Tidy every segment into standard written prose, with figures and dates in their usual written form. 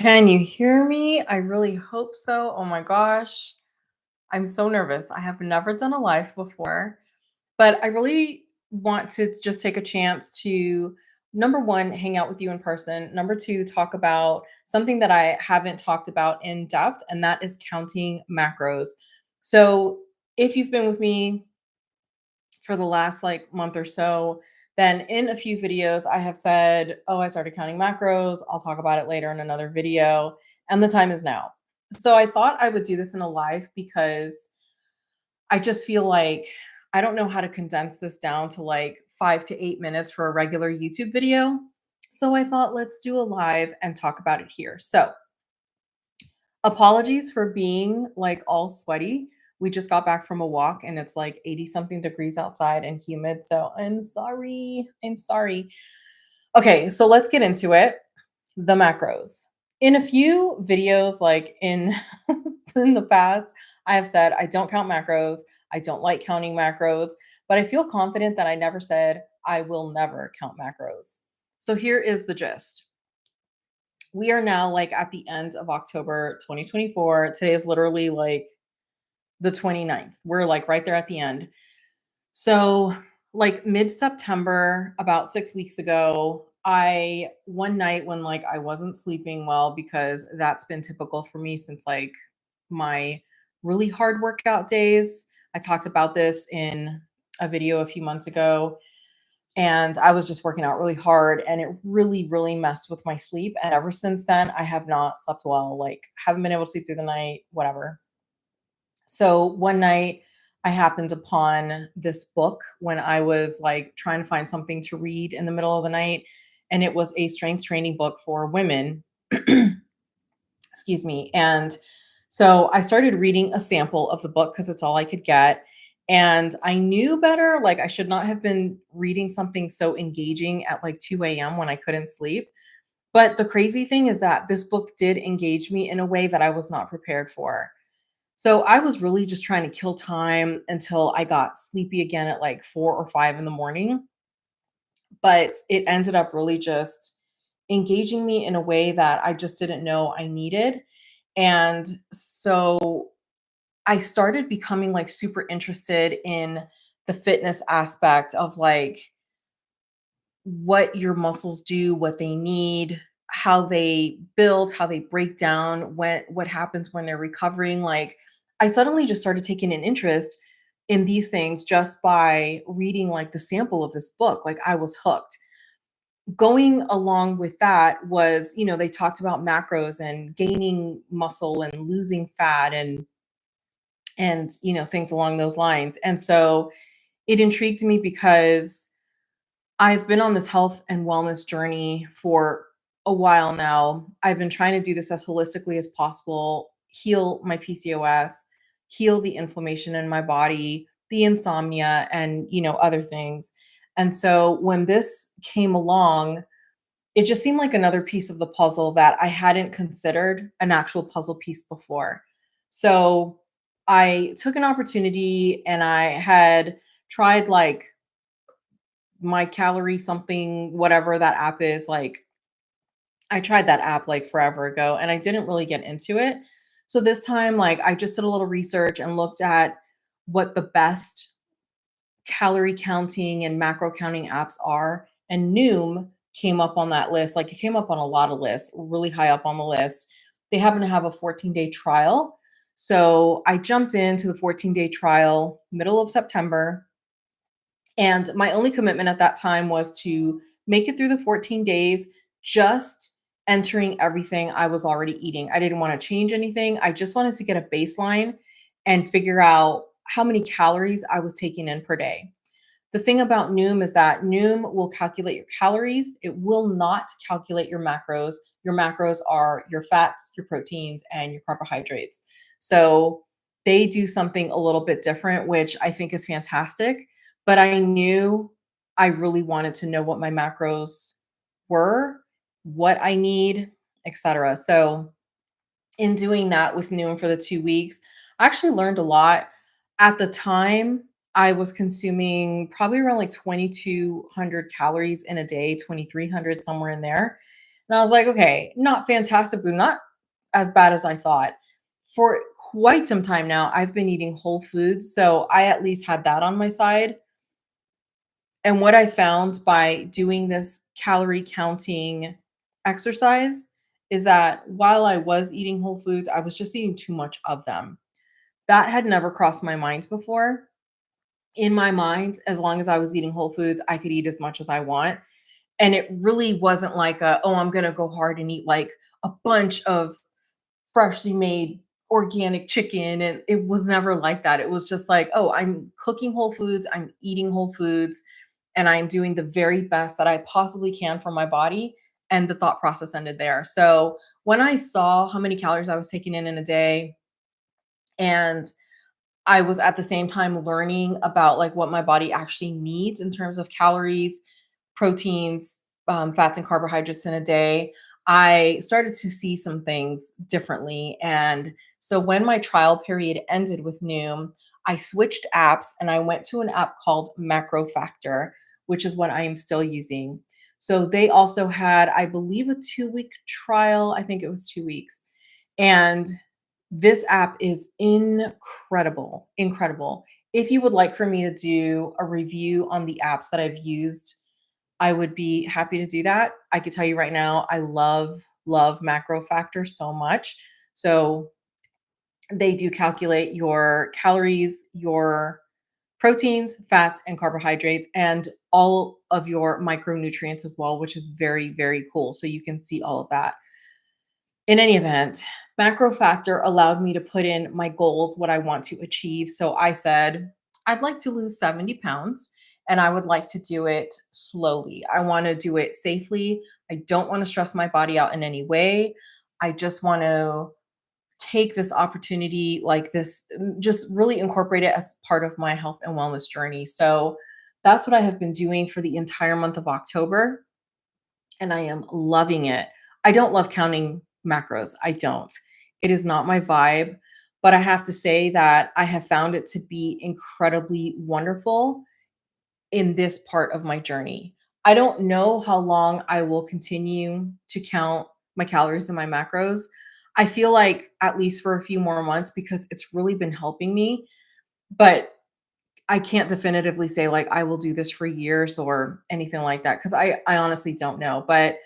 Can you hear me? I really hope so. Oh my gosh. I'm so nervous. I have never done a live before, but I really want to just take a chance to number one, hang out with you in person. Number two, talk about something that I haven't talked about in depth, and that is counting macros. So, if you've been with me for the last like month or so, then in a few videos, I have said, oh, I started counting macros. I'll talk about it later in another video. And the time is now. So I thought I would do this in a live because I just feel like I don't know how to condense this down to like 5 to 8 minutes for a regular YouTube video. So I thought, let's do a live and talk about it here. So apologies for being like all sweaty. We just got back from a walk and it's like 80 something degrees outside and humid. So I'm sorry. I'm sorry. Okay, so let's get into it. The macros. In a few videos, like in in the past, I have said I don't count macros. I don't like counting macros, but I feel confident that I never said I will never count macros. So here is the gist. We are now like at the end of October 2024. Today is literally like the 29th. We're like right there at the end. So, like mid September, about 6 weeks ago, I one night when like I wasn't sleeping well, because that's been typical for me since like my really hard workout days. I talked about this in a video a few months ago, and I was just working out really hard and it really, really messed with my sleep. And ever since then, I have not slept well, like, haven't been able to sleep through the night, whatever. So one night I happened upon this book when I was like trying to find something to read in the middle of the night. And it was a strength training book for women. Excuse me. And so I started reading a sample of the book because it's all I could get. And I knew better. Like, I should not have been reading something so engaging at like 2 a.m. when I couldn't sleep. But the crazy thing is that this book did engage me in a way that I was not prepared for. So I was really just trying to kill time until I got sleepy again at like 4 or 5 in the morning. But it ended up really just engaging me in a way that I just didn't know I needed. And so I started becoming like super interested in the fitness aspect of like what your muscles do, what they need, how they build, how they break down, what happens when they're recovering. Like, I suddenly just started taking an interest in these things just by reading like the sample of this book. Like, I was hooked. Going along with that was, they talked about macros and gaining muscle and losing fat and things along those lines. And so it intrigued me because I've been on this health and wellness journey for a while now. I've been trying to do this as holistically as possible, heal my PCOS, heal the inflammation in my body, the insomnia, and other things. And so when this came along, it just seemed like another piece of the puzzle that I hadn't considered an actual puzzle piece before. So I took an opportunity and I had tried like my calorie something, whatever that app is. Like, I tried that app like forever ago and I didn't really get into it. So this time, like, I just did a little research and looked at what the best calorie counting and macro counting apps are. And Noom came up on that list. Like, it came up on a lot of lists, really high up on the list. They happen to have a 14-day trial. So I jumped into the 14-day trial middle of September. And my only commitment at that time was to make it through the 14 days, just entering everything I was already eating. I didn't want to change anything. I just wanted to get a baseline and figure out how many calories I was taking in per day. The thing about Noom is that Noom will calculate your calories. It will not calculate your macros. Your macros are your fats, your proteins, and your carbohydrates. So they do something a little bit different, which I think is fantastic. But I knew I really wanted to know what my macros were, what I need, etc. So in doing that with Noom for the 2 weeks, I actually learned a lot. At the time, I was consuming probably around like 2,200 calories in a day, 2,300, somewhere in there. And I was like, okay, not fantastic, but not as bad as I thought. For quite some time now, I've been eating whole foods. So I at least had that on my side. And what I found by doing this calorie counting exercise is that while I was eating whole foods, I was just eating too much of them. That had never crossed my mind before. In my mind, as long as I was eating whole foods, I could eat as much as I want. And it really wasn't like oh, I'm going to go hard and eat like a bunch of freshly made organic chicken. And it was never like that. It was just like, oh, I'm cooking whole foods, I'm eating whole foods, and I'm doing the very best that I possibly can for my body. And the thought process ended there. So when I saw how many calories I was taking in a day, and I was at the same time learning about like what my body actually needs in terms of calories, proteins, fats, and carbohydrates in a day, I started to see some things differently. And so when my trial period ended with Noom, I switched apps and I went to an app called Macro Factor, which is what I am still using. So they also had, I believe, a 2 week trial. I think it was 2 weeks. And this app is incredible, incredible. If you would like for me to do a review on the apps that I've used, I would be happy to do that. I could tell you right now, I love Macro Factor so much. So they do calculate your calories, your proteins, fats, and carbohydrates, and all of your micronutrients as well, which is very, very cool. So you can see all of that. In any event, Macro Factor allowed me to put in my goals, what I want to achieve. So I said, I'd like to lose 70 pounds and I would like to do it slowly. I want to do it safely. I don't want to stress my body out in any way. I just want to take this opportunity like this, just really incorporate it as part of my health and wellness journey. So that's what I have been doing for the entire month of October, and I am loving it. I don't love counting macros. I don't. It is not my vibe, but I have to say that I have found it to be incredibly wonderful in this part of my journey. I don't know how long I will continue to count my calories and my macros. I feel like at least for a few more months because it's really been helping me, but I can't definitively say like I will do this for years or anything like that because I honestly don't know. But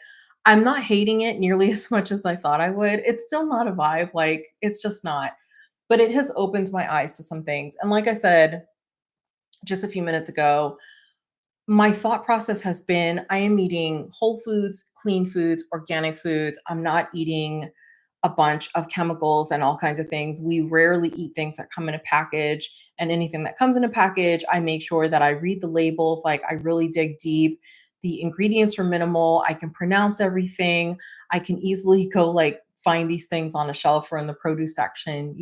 I'm not hating it nearly as much as I thought I would. It's still not a vibe, like it's just not. But it has opened my eyes to some things. And like I said just a few minutes ago, my thought process has been I am eating whole foods, clean foods, organic foods. I'm not eating a bunch of chemicals and all kinds of things. We rarely eat things that come in a package, and anything that comes in a package, I make sure that I read the labels, like I really dig deep. The ingredients are minimal. I can pronounce everything. I can easily go like find these things on a shelf or in the produce section.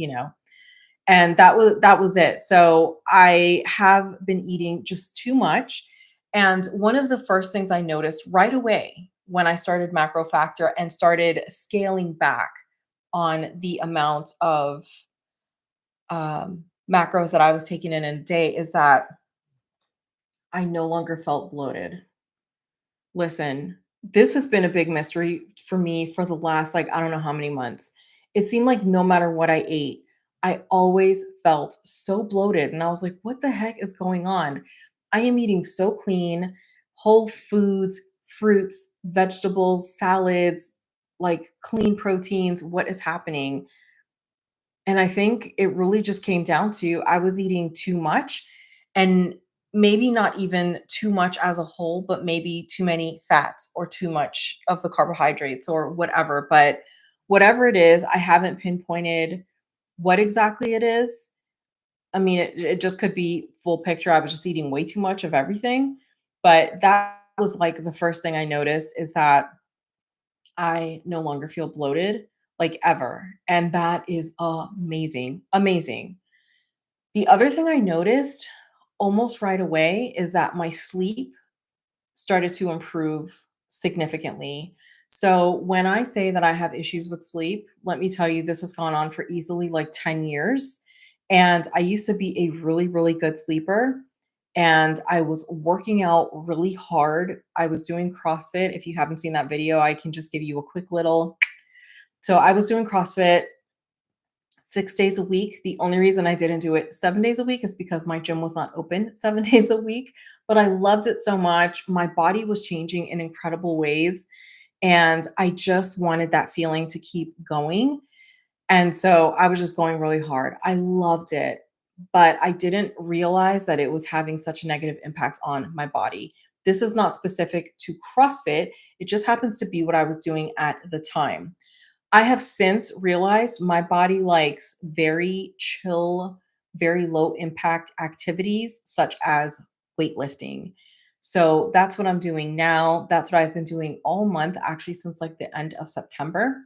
And that was it. So I have been eating just too much. And one of the first things I noticed right away when I started Macro Factor and started scaling back on the amount of macros that I was taking in a day is that I no longer felt bloated. Listen, this has been a big mystery for me for the last, like, I don't know how many months. It seemed like no matter what I ate, I always felt so bloated. And I was like, what the heck is going on? I am eating so clean, whole foods, fruits, vegetables, salads, like clean proteins. What is happening? And I think it really just came down to I was eating too much, and maybe not even too much as a whole, but maybe too many fats or too much of the carbohydrates or whatever. But whatever it is, I haven't pinpointed what exactly it is. I mean, it just could be full picture. I was just eating way too much of everything. But that was like the first thing I noticed is that I no longer feel bloated like ever. And that is amazing. Amazing. The other thing I noticed almost right away is that my sleep started to improve significantly. So when I say that I have issues with sleep, let me tell you, this has gone on for easily like 10 years. And I used to be a really, really good sleeper. and I was working out really hard. I was doing CrossFit. If you haven't seen that video, I can just give you a quick little. So I was doing CrossFit 6 days a week. The only reason I didn't do it 7 days a week is because my gym was not open 7 days a week. But I loved it so much. My body was changing in incredible ways. And I just wanted that feeling to keep going. And so I was just going really hard. I loved it, but I didn't realize that it was having such a negative impact on my body. This is not specific to CrossFit. It just happens to be what I was doing at the time. I have since realized my body likes very chill, very low impact activities such as weightlifting. So that's what I'm doing now. That's what I've been doing all month, actually, since like the end of September.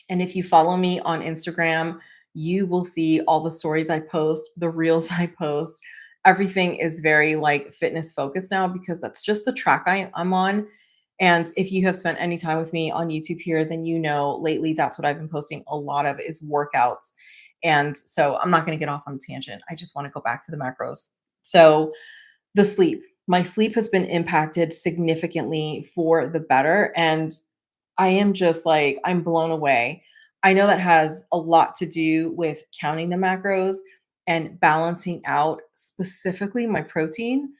And if you follow me on Instagram, you will see all the stories I post, the reels I post. Everything is very like fitness focused now because that's just the track I'm on. And if you have spent any time with me on YouTube here, then you know lately that's what I've been posting a lot of is workouts. And so I'm not going to get off on a tangent. I just want to go back to the macros. So the sleep. My sleep has been impacted significantly for the better, and I am just like, I'm blown away. I know that has a lot to do with counting the macros and balancing out specifically my protein,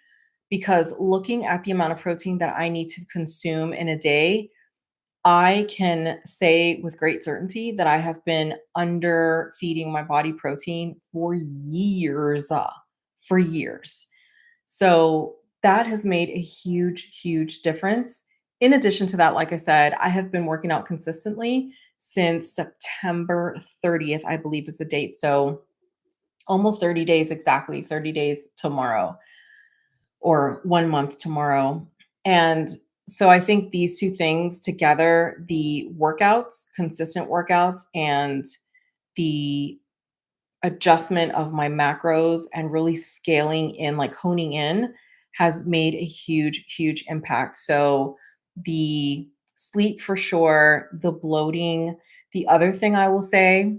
because looking at the amount of protein that I need to consume in a day, I can say with great certainty that I have been under feeding my body protein for years. So that has made a huge, huge difference. In addition to that, like I said, I have been working out consistently since September 30th, I believe is the date. So almost 30 days exactly, 30 days tomorrow or 1 month tomorrow. And so I think these two things together, the workouts, consistent workouts, and the adjustment of my macros and really scaling in, like honing in, has made a huge, huge impact. So the sleep for sure, the bloating. The other thing I will say,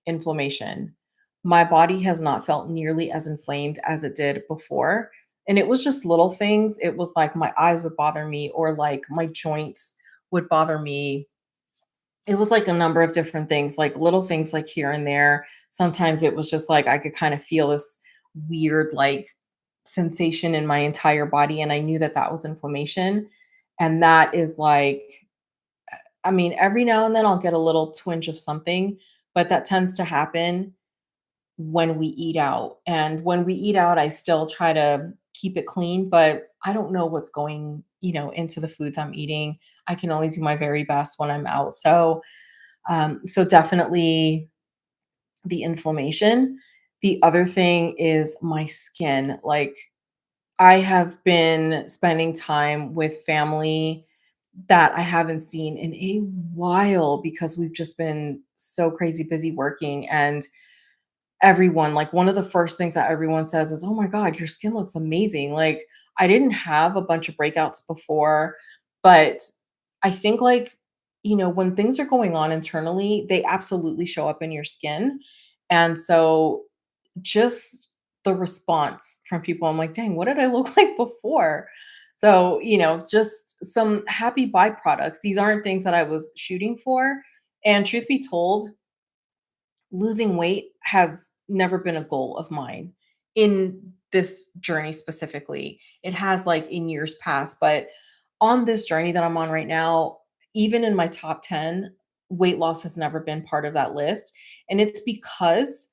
inflammation. My body has not felt nearly as inflamed as it did before. And it was just little things. It was like my eyes would bother me, or like my joints would bother me. It was like a number of different things, like little things like here and there. Sometimes it was just like I could kind of feel this weird like sensation in my entire body, and I knew that that was inflammation. And that is like, I mean, every now and then I'll get a little twinge of something, but that tends to happen when we eat out. And when we eat out, I still try to keep it clean, but I don't know what's going, into the foods I'm eating. I can only do my very best when I'm out. So definitely the inflammation. The other thing is my skin. Like, I have been spending time with family that I haven't seen in a while because we've just been so crazy busy working. And everyone, like, one of the first things that everyone says is, "Oh my god, your skin looks amazing." Like, I didn't have a bunch of breakouts before, but I think, like, when things are going on internally, they absolutely show up in your skin. And so just the response from people, I'm like, "Dang, what did I look like before?" So, just some happy byproducts. These aren't things that I was shooting for. And truth be told, losing weight has never been a goal of mine in this journey specifically. It has, like, in years past, but on this journey that I'm on right now, even in my top 10, weight loss has never been part of that list. And it's because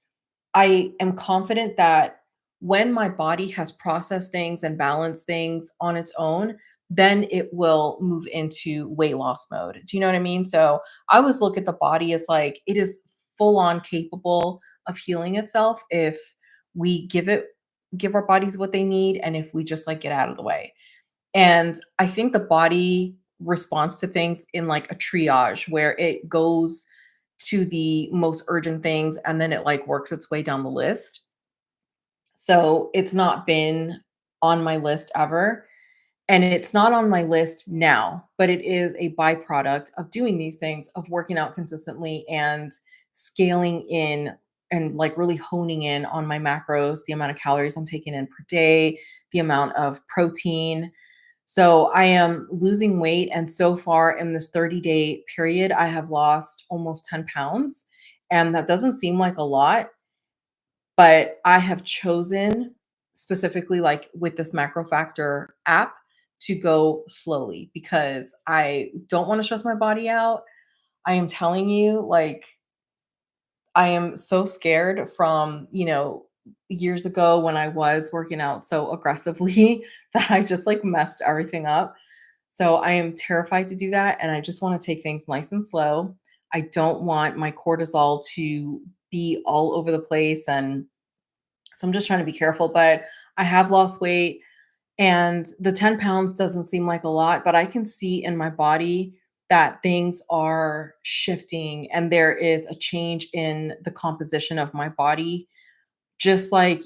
I am confident that when my body has processed things and balanced things on its own, then it will move into weight loss mode. Do you know what I mean? So I always look at the body as like it is full on capable of healing itself if we give our bodies what they need, and if we just like get out of the way. And I think the body responds to things in like a triage where it goes to the most urgent things and then it like works its way down the list. So it's not been on my list ever. And it's not on my list now, but it is a byproduct of doing these things, of working out consistently and scaling in and like really honing in on my macros, the amount of calories I'm taking in per day, the amount of protein. So I am losing weight. And so far in this 30-day period, I have lost almost 10 pounds. And that doesn't seem like a lot, but I have chosen specifically like with this macro factor app to go slowly because I don't want to stress my body out. I am telling you, like, I am so scared from, years ago when I was working out so aggressively that I just like messed everything up. So I am terrified to do that. And I just want to take things nice and slow. I don't want my cortisol to be all over the place. And so I'm just trying to be careful. But I have lost weight. And the 10 pounds doesn't seem like a lot, but I can see in my body that things are shifting and there is a change in the composition of my body. Just like,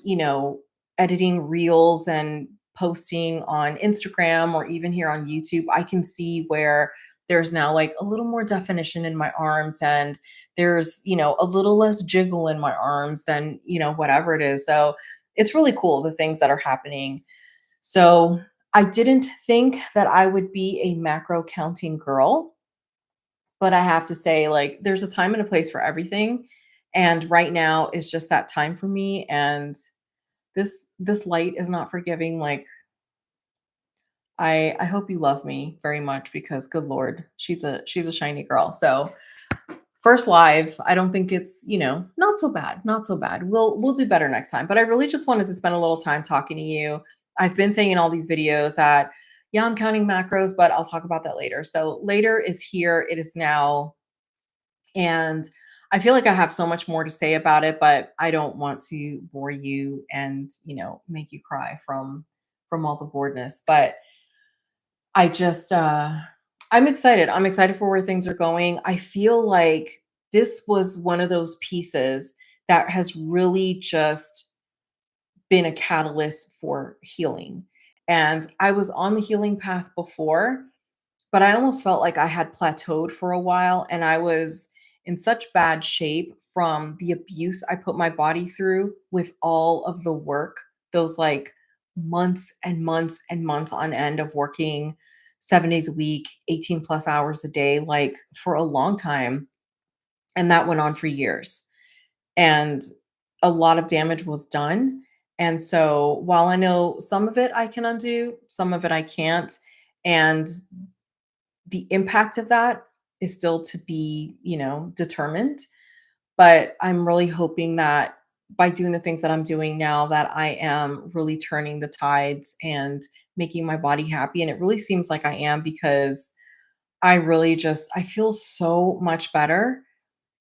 editing reels and posting on Instagram or even here on YouTube, I can see where there's now like a little more definition in my arms and there's, a little less jiggle in my arms and, whatever it is. So it's really cool the things that are happening. So I didn't think that I would be a macro counting girl, but I have to say, like, there's a time and a place for everything. And right now is just that time for me. And this light is not forgiving. Like, I hope you love me very much because good Lord, she's a shiny girl. So first live, I don't think it's, not so bad, not so bad. We'll do better next time. But I really just wanted to spend a little time talking to you. I've been saying in all these videos that, yeah, I'm counting macros, but I'll talk about that later. So later is here, it is now. And I feel like I have so much more to say about it, but I don't want to bore you and, make you cry from all the boredness. But I just I'm excited. I'm excited for where things are going. I feel like this was one of those pieces that has really just been a catalyst for healing. And I was on the healing path before, but I almost felt like I had plateaued for a while and I was in such bad shape from the abuse I put my body through with all of the work, those like months and months and months on end of working 7 days a week, 18 plus hours a day, like for a long time. And that went on for years. And a lot of damage was done. And so while I know some of it I can undo, some of it I can't. And the impact of that is still to be, determined. But I'm really hoping that by doing the things that I'm doing now, that I am really turning the tides and making my body happy. And it really seems like I am because I feel so much better.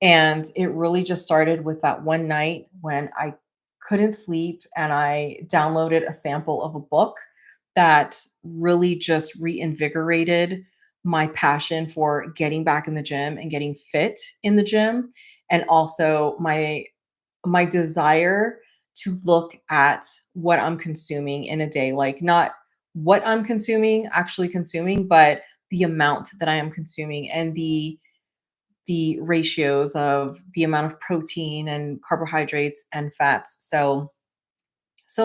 And it really just started with that one night when I couldn't sleep and I downloaded a sample of a book that really just reinvigorated my passion for getting back in the gym and getting fit in the gym, and also my desire to look at what I'm consuming in a day, like not what I'm consuming, actually consuming, but the amount that I am consuming and the ratios of the amount of protein and carbohydrates and fats. So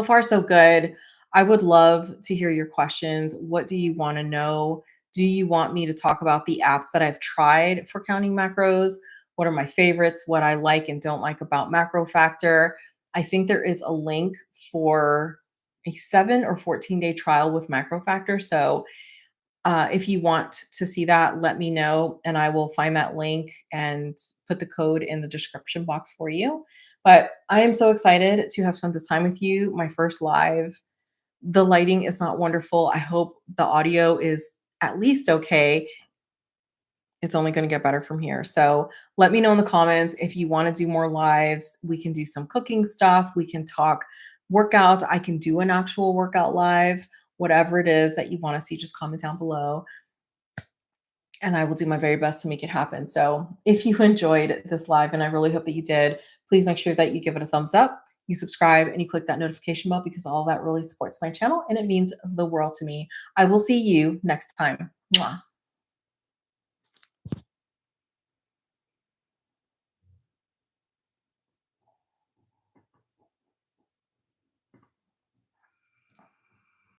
far so good. I would love to hear your questions. What do you want to know? Do you want me to talk about the apps that I've tried for counting macros? What are my favorites? What I like and don't like about Macro Factor? I think there is a link for a 7 or 14 day trial with Macro Factor. So if you want to see that, let me know and I will find that link and put the code in the description box for you. But I am so excited to have spent this time with you. My first live. The lighting is not wonderful. I hope the audio is at least okay. It's only going to get better from here. So let me know in the comments if you want to do more lives. We can do some cooking stuff. We can talk workouts. I can do an actual workout live. Whatever it is that you want to see, just comment down below and I will do my very best to make it happen. So if you enjoyed this live, and I really hope that you did, please make sure that you give it a thumbs up, you subscribe, and you click that notification bell because all that really supports my channel and it means the world to me. I will see you next time. Mwah.